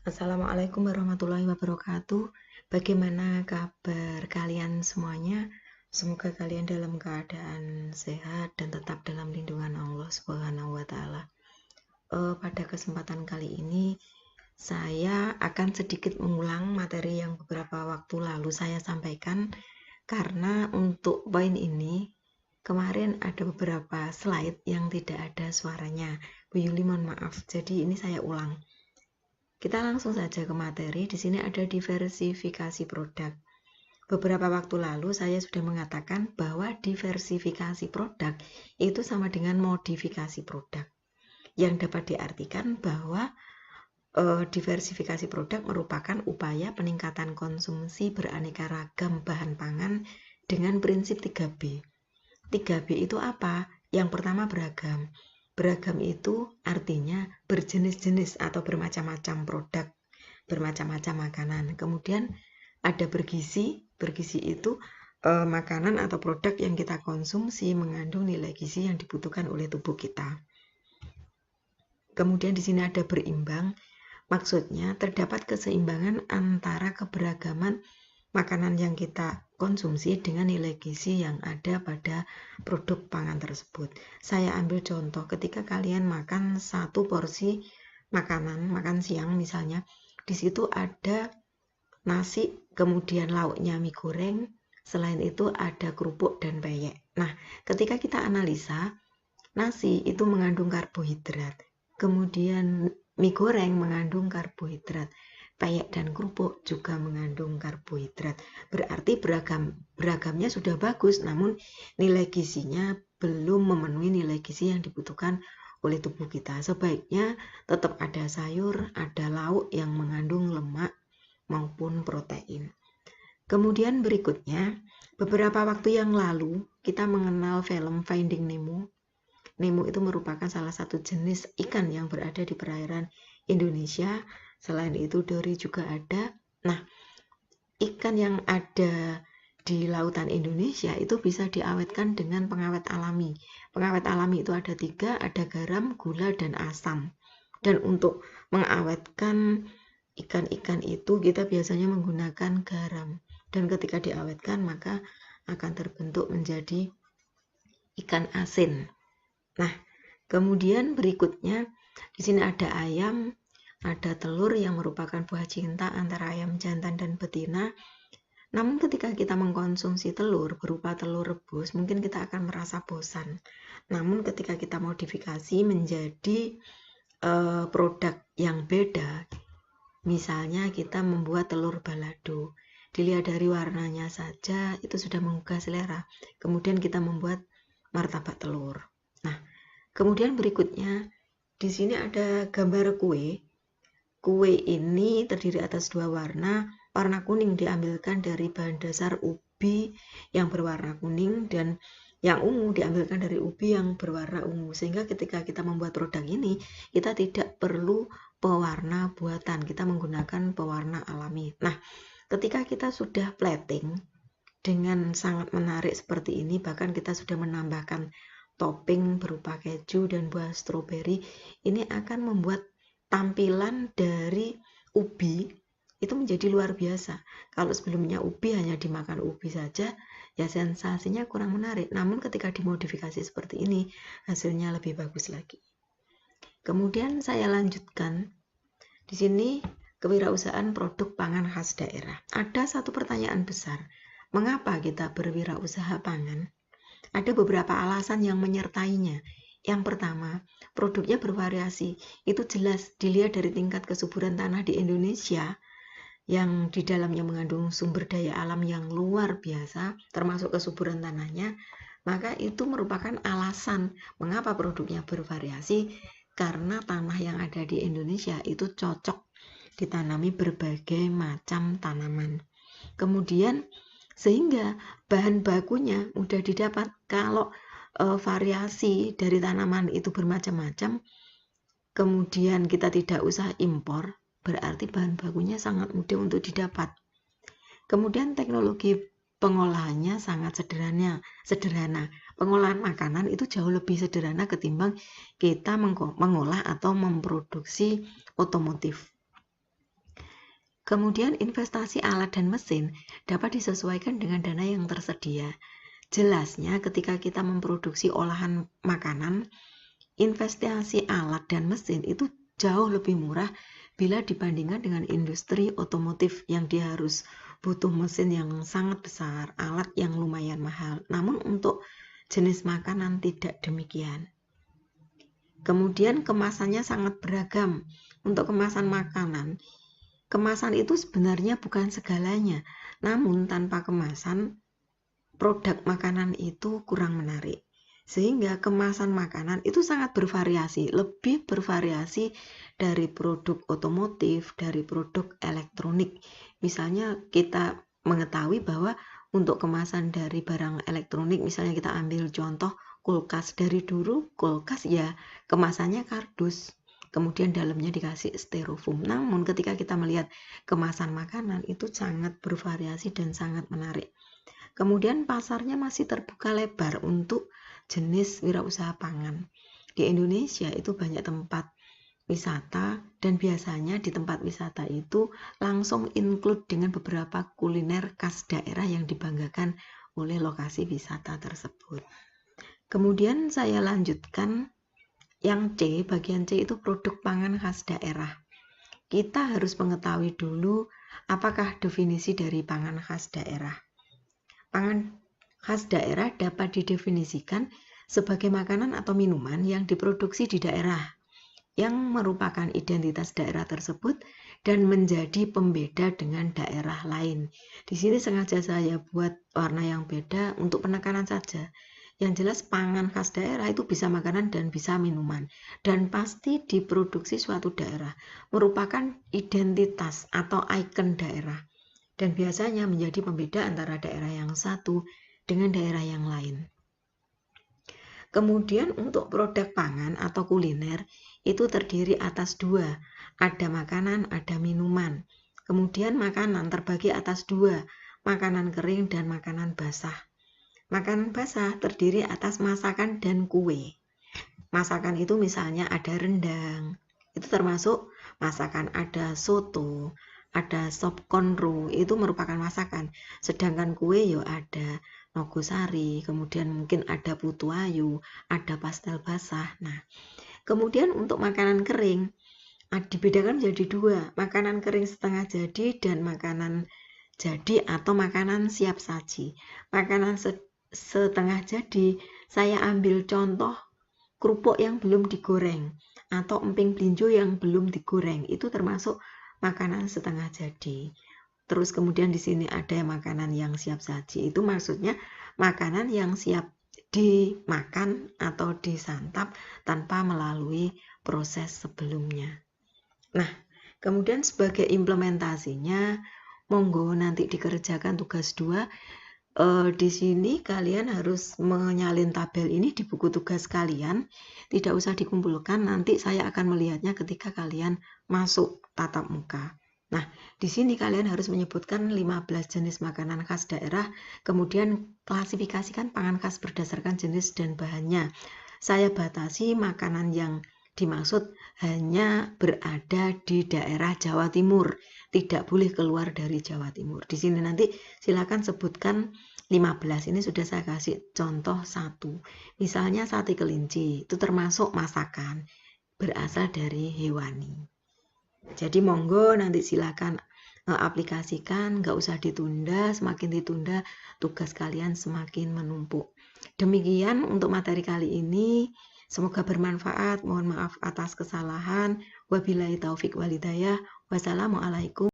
Assalamualaikum warahmatullahi wabarakatuh. Bagaimana kabar kalian semuanya? Semoga kalian dalam keadaan sehat dan tetap dalam lindungan Allah Subhanahu wa Ta'ala. Pada kesempatan kali ini, saya akan sedikit mengulang materi yang beberapa waktu lalu saya sampaikan, karena untuk poin ini kemarin ada beberapa slide yang tidak ada suaranya. Bu Yuli, mohon maaf. Jadi ini saya ulang. Kita langsung saja ke materi. Di sini ada diversifikasi produk. Beberapa waktu lalu saya sudah mengatakan bahwa diversifikasi produk itu sama dengan modifikasi produk. Yang dapat diartikan bahwa diversifikasi produk merupakan upaya peningkatan konsumsi beraneka ragam bahan pangan dengan prinsip 3B. 3B itu apa? Yang pertama beragam. Beragam itu artinya berjenis-jenis atau bermacam-macam produk, bermacam-macam makanan. Kemudian ada bergizi. Bergizi itu makanan atau produk yang kita konsumsi mengandung nilai gizi yang dibutuhkan oleh tubuh kita. Kemudian di sini ada berimbang. Maksudnya terdapat keseimbangan antara keberagaman makanan yang kita konsumsi dengan nilai gizi yang ada pada produk pangan tersebut. Saya ambil contoh, ketika kalian makan satu porsi makanan, makan siang misalnya, di situ ada nasi, kemudian lauknya mie goreng, selain itu ada kerupuk dan peyek. Nah, ketika kita analisa, nasi itu mengandung karbohidrat, kemudian mie goreng mengandung karbohidrat, peyek dan kerupuk juga mengandung karbohidrat. Berarti beragamnya sudah bagus, namun nilai gizinya belum memenuhi nilai gizi yang dibutuhkan oleh tubuh kita. Sebaiknya tetap ada sayur, ada lauk yang mengandung lemak maupun protein. Kemudian berikutnya, beberapa waktu yang lalu kita mengenal film Finding Nemo. Nemo itu merupakan salah satu jenis ikan yang berada di perairan Indonesia. Selain itu dori juga ada. Nah, ikan yang ada di lautan Indonesia itu bisa diawetkan dengan pengawet alami. Pengawet alami itu ada 3, ada garam, gula, dan asam. Dan untuk mengawetkan ikan-ikan itu kita biasanya menggunakan garam. Dan ketika diawetkan maka akan terbentuk menjadi ikan asin. Nah, kemudian berikutnya di sini ada ayam, ada telur yang merupakan buah cinta antara ayam jantan dan betina. Namun ketika kita mengkonsumsi telur berupa telur rebus, mungkin kita akan merasa bosan. Namun ketika kita modifikasi menjadi produk yang beda, misalnya kita membuat telur balado, dilihat dari warnanya saja itu sudah menggugah selera. Kemudian kita membuat martabak telur. Nah, kemudian berikutnya di sini ada gambar kue. Kue ini terdiri atas 2 warna. Warna kuning diambilkan dari bahan dasar ubi yang berwarna kuning, dan yang ungu diambilkan dari ubi yang berwarna ungu. Sehingga ketika kita membuat produk ini, kita tidak perlu pewarna buatan, kita menggunakan pewarna alami. Nah, ketika kita sudah plating dengan sangat menarik seperti ini, bahkan kita sudah menambahkan topping berupa keju dan buah stroberi, ini akan membuat tampilan dari ubi itu menjadi luar biasa. Kalau sebelumnya ubi hanya dimakan ubi saja, ya sensasinya kurang menarik. Namun ketika dimodifikasi seperti ini, hasilnya lebih bagus lagi. Kemudian saya lanjutkan. Di sini kewirausahaan produk pangan khas daerah. Ada satu pertanyaan besar. Mengapa kita berwirausaha pangan? Ada beberapa alasan yang menyertainya. Yang pertama, produknya bervariasi. Itu jelas dilihat dari tingkat kesuburan tanah di Indonesia yang di dalamnya mengandung sumber daya alam yang luar biasa, termasuk kesuburan tanahnya, maka itu merupakan alasan mengapa produknya bervariasi, karena tanah yang ada di Indonesia itu cocok ditanami berbagai macam tanaman. Kemudian sehingga bahan bakunya mudah didapat. Kalau variasi dari tanaman itu bermacam-macam, kemudian kita tidak usah impor, berarti bahan bakunya sangat mudah untuk didapat. Kemudian teknologi pengolahannya sangat sederhana. Pengolahan makanan itu jauh lebih sederhana ketimbang kita mengolah atau memproduksi otomotif. Kemudian investasi alat dan mesin dapat disesuaikan dengan dana yang tersedia. Jelasnya ketika kita memproduksi olahan makanan, investasi alat dan mesin itu jauh lebih murah bila dibandingkan dengan industri otomotif yang dia harus butuh mesin yang sangat besar, alat yang lumayan mahal. Namun untuk jenis makanan tidak demikian. Kemudian kemasannya sangat beragam. Untuk kemasan makanan, kemasan itu sebenarnya bukan segalanya, namun tanpa kemasan, produk makanan itu kurang menarik. Sehingga kemasan makanan itu sangat bervariasi, lebih bervariasi dari produk otomotif, dari produk elektronik. Misalnya kita mengetahui bahwa untuk kemasan dari barang elektronik, misalnya kita ambil contoh kulkas. Dari dulu kulkas ya kemasannya kardus, kemudian dalamnya dikasih styrofoam. Namun ketika kita melihat kemasan makanan itu sangat bervariasi dan sangat menarik. Kemudian pasarnya masih terbuka lebar untuk jenis wirausaha pangan. Di Indonesia itu banyak tempat wisata dan biasanya di tempat wisata itu langsung include dengan beberapa kuliner khas daerah yang dibanggakan oleh lokasi wisata tersebut. Kemudian saya lanjutkan yang C, bagian C itu produk pangan khas daerah. Kita harus mengetahui dulu apakah definisi dari pangan khas daerah. Pangan khas daerah dapat didefinisikan sebagai makanan atau minuman yang diproduksi di daerah, yang merupakan identitas daerah tersebut dan menjadi pembeda dengan daerah lain. Di sini sengaja saya buat warna yang beda untuk penekanan saja. Yang jelas pangan khas daerah itu bisa makanan dan bisa minuman, dan pasti diproduksi suatu daerah, merupakan identitas atau ikon daerah, dan biasanya menjadi pembeda antara daerah yang satu dengan daerah yang lain. Kemudian untuk produk pangan atau kuliner itu terdiri atas dua, ada makanan, ada minuman. Kemudian makanan terbagi atas dua, makanan kering dan makanan basah. Makanan basah terdiri atas masakan dan kue. Masakan itu misalnya ada rendang, itu termasuk masakan, ada soto, ada sop konro, itu merupakan masakan. Sedangkan kue ya ada nogosari, kemudian mungkin ada putu ayu, ada pastel basah. Nah, kemudian untuk makanan kering dibedakan menjadi dua, makanan kering setengah jadi dan makanan jadi atau makanan siap saji. Makanan setengah jadi saya ambil contoh kerupuk yang belum digoreng atau emping blinjo yang belum digoreng, itu termasuk makanan setengah jadi. Terus kemudian di sini ada makanan yang siap saji, itu maksudnya makanan yang siap dimakan atau disantap tanpa melalui proses sebelumnya. Nah, kemudian sebagai implementasinya, monggo nanti dikerjakan tugas 2. Di sini kalian harus menyalin tabel ini di buku tugas kalian, tidak usah dikumpulkan, nanti saya akan melihatnya ketika kalian masuk tatap muka. Nah, di sini kalian harus menyebutkan 15 jenis makanan khas daerah, kemudian klasifikasikan pangan khas berdasarkan jenis dan bahannya. Saya batasi makanan yang dimaksud hanya berada di daerah Jawa Timur, tidak boleh keluar dari Jawa Timur. Di sini nanti silakan sebutkan 15, ini sudah saya kasih contoh 1. Misalnya sate kelinci, itu termasuk masakan, berasal dari hewani. Jadi monggo nanti silakan aplikasikan, nggak usah ditunda, semakin ditunda tugas kalian semakin menumpuk. Demikian untuk materi kali ini. Semoga bermanfaat. Mohon maaf atas kesalahan. Wabillahi taufik walhidayah. Wassalamualaikum.